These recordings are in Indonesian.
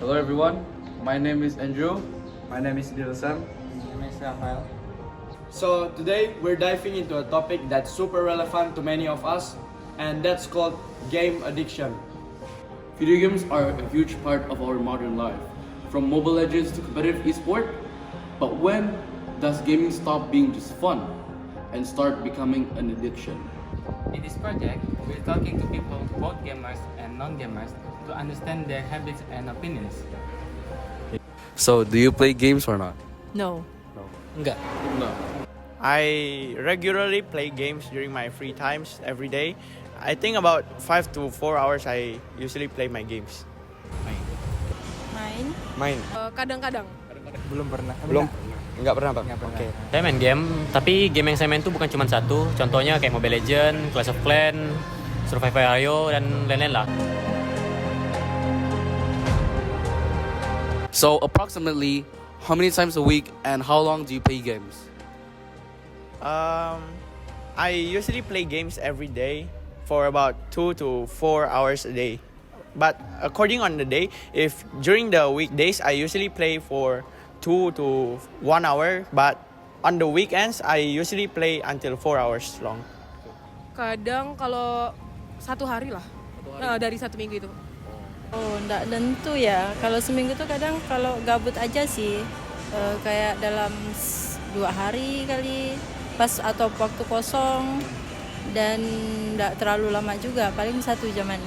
Hello everyone, my name is Andrew. My name is Dilsam. My name is Rafael. So today we're diving into a topic that's super relevant to many of us, and that's called game addiction. Video games are a huge part of our modern life, from Mobile Legends to competitive esport. But when does gaming stop being just fun and start becoming an addiction? In this project, we're talking to people, both gamers and non-gamers, to understand their habits and opinions. So, do you play games or not? No. Enggak. No. I regularly play games during my free times every day. I think about 5 to 4 hours I usually play my games. Main? Kadang-kadang. Belum? Enggak pernah, Pak. Oke. Saya main game, tapi game yang saya main tuh bukan cuma satu. Contohnya kayak Mobile Legends, Clash of Clans, Survival.io, dan lain-lain lah. So, approximately, how many times a week and how long do you play games? I usually play games every day for about 2 to 4 hours a day. But according on the day, if during the weekdays, I usually play for 2 to 1 hour. But on the weekends, I usually play until 4 hours long. Kadang kalau satu hari lah. Dari satu minggu itu. Oh, enggak tentu ya. Kalau seminggu tuh kadang kalau gabut aja sih. Kayak dalam 2 hari kali. Pas atau waktu kosong. Dan enggak terlalu lama juga. Paling 1 jaman.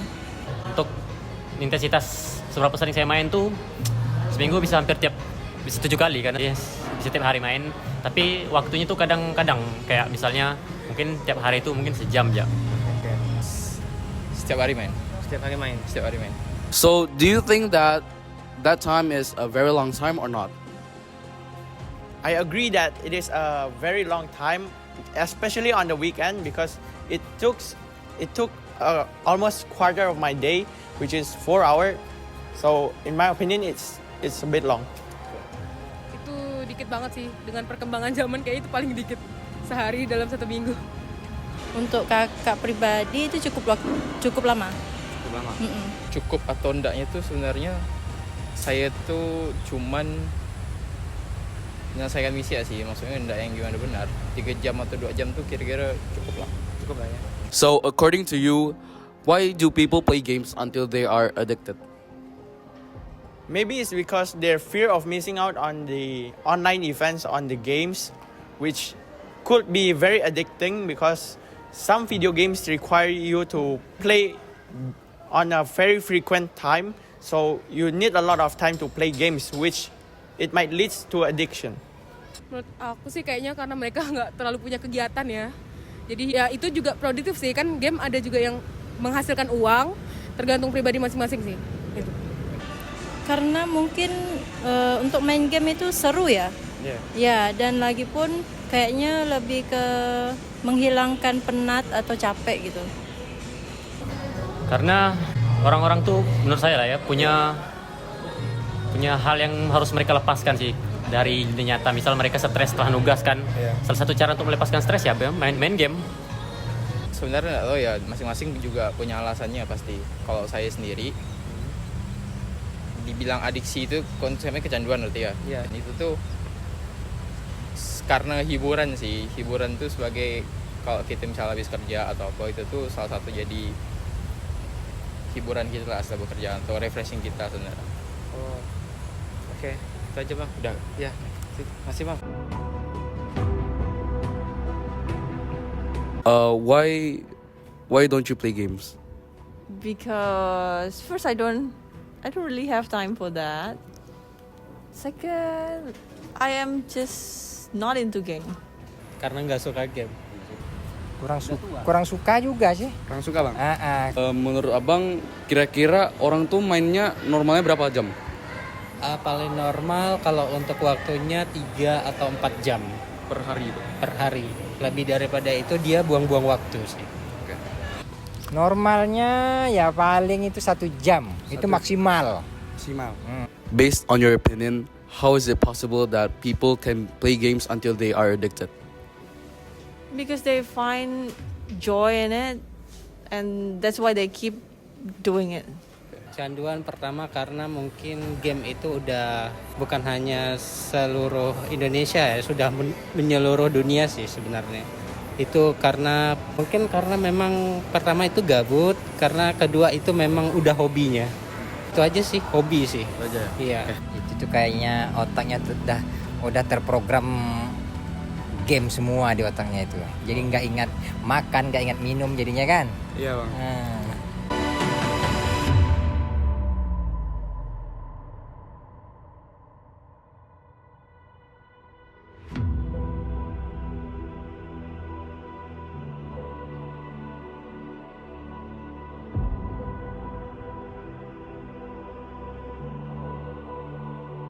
Untuk intensitas seberapa sering saya main tuh, seminggu bisa hampir bisa 7 kali kan. Yes, bisa tiap hari main. Tapi waktunya tuh kadang-kadang kayak misalnya mungkin tiap hari itu mungkin sejam aja. Setiap hari main. So, do you think that time is a very long time or not? I agree that it is a very long time, especially on the weekend, because it took almost quarter of my day, which is 4 hours. So in my opinion, it's a bit long. Itu dikit banget sih. Dengan perkembangan zaman kayak itu paling dikit. Sehari dalam 1 minggu. Untuk kakak pribadi itu cukup lama. Cukup atau enggaknya tuh sebenarnya saya tuh cuman menyelesaikan misi ya sih, maksudnya enggak yang gimana benar. 3 jam atau 2 jam tuh kira-kira cukup lah ya. So, according to you, why do people play games until they are addicted? Maybe it's because their fear of missing out on the online events on the games, which could be very addicting because some video games require you to play on a very frequent time. So you need a lot of time to play games, which it might lead to addiction. Menurut aku sih kayaknya karena mereka nggak terlalu punya kegiatan ya. Jadi ya itu juga produktif sih. Kan game ada juga yang menghasilkan uang. Tergantung pribadi masing-masing sih. Gitu. Karena mungkin untuk main game itu seru ya. Ya, dan lagi pun kayaknya lebih ke menghilangkan penat atau capek gitu. Karena orang-orang tuh menurut saya lah ya punya hal yang harus mereka lepaskan sih dari dunia nyata. Misal mereka stres setelah nugas kan. Salah satu cara untuk melepaskan stres ya main game. Sebenarnya nggak tahu ya, masing-masing juga punya alasannya pasti. Kalau saya sendiri dibilang adiksi itu konsepnya kecanduan berarti ya. Iya. Dan itu tuh karena hiburan sih. Hiburan tuh sebagai kalau kita misalnya habis kerja atau apa, itu tuh salah satu jadi hiburan kita lah setelah bekerja atau refreshing kita sebenarnya. Oh. Oke, itu aja Bang. Udah. Ya. Masih Bang. Why don't you play games? Because first I don't really have time for that. Second, I am just not into game. Karena nggak suka game. Kurang suka juga sih. Kurang suka bang? Menurut abang, kira-kira orang tuh mainnya normalnya berapa jam? Paling normal kalau untuk waktunya 3 atau 4 jam Per hari itu? per hari. Lebih daripada itu dia buang-buang waktu sih. Normalnya ya paling itu 1 jam. Itu maksimal. Based on your opinion, how is it possible that people can play games until they are addicted? Because they find joy in it, and that's why they keep doing it. Kecanduan pertama karena mungkin game itu udah bukan hanya seluruh Indonesia ya, sudah menyeluruh dunia sih sebenarnya. Itu karena mungkin karena memang pertama itu gabut, karena kedua itu memang udah hobinya. Itu aja sih, hobi sih. Iya. Itu tuh kayaknya otaknya tuh udah terprogram game semua di otaknya itu. Jadi nggak ingat makan, nggak ingat minum jadinya kan. Iya bang. Nah,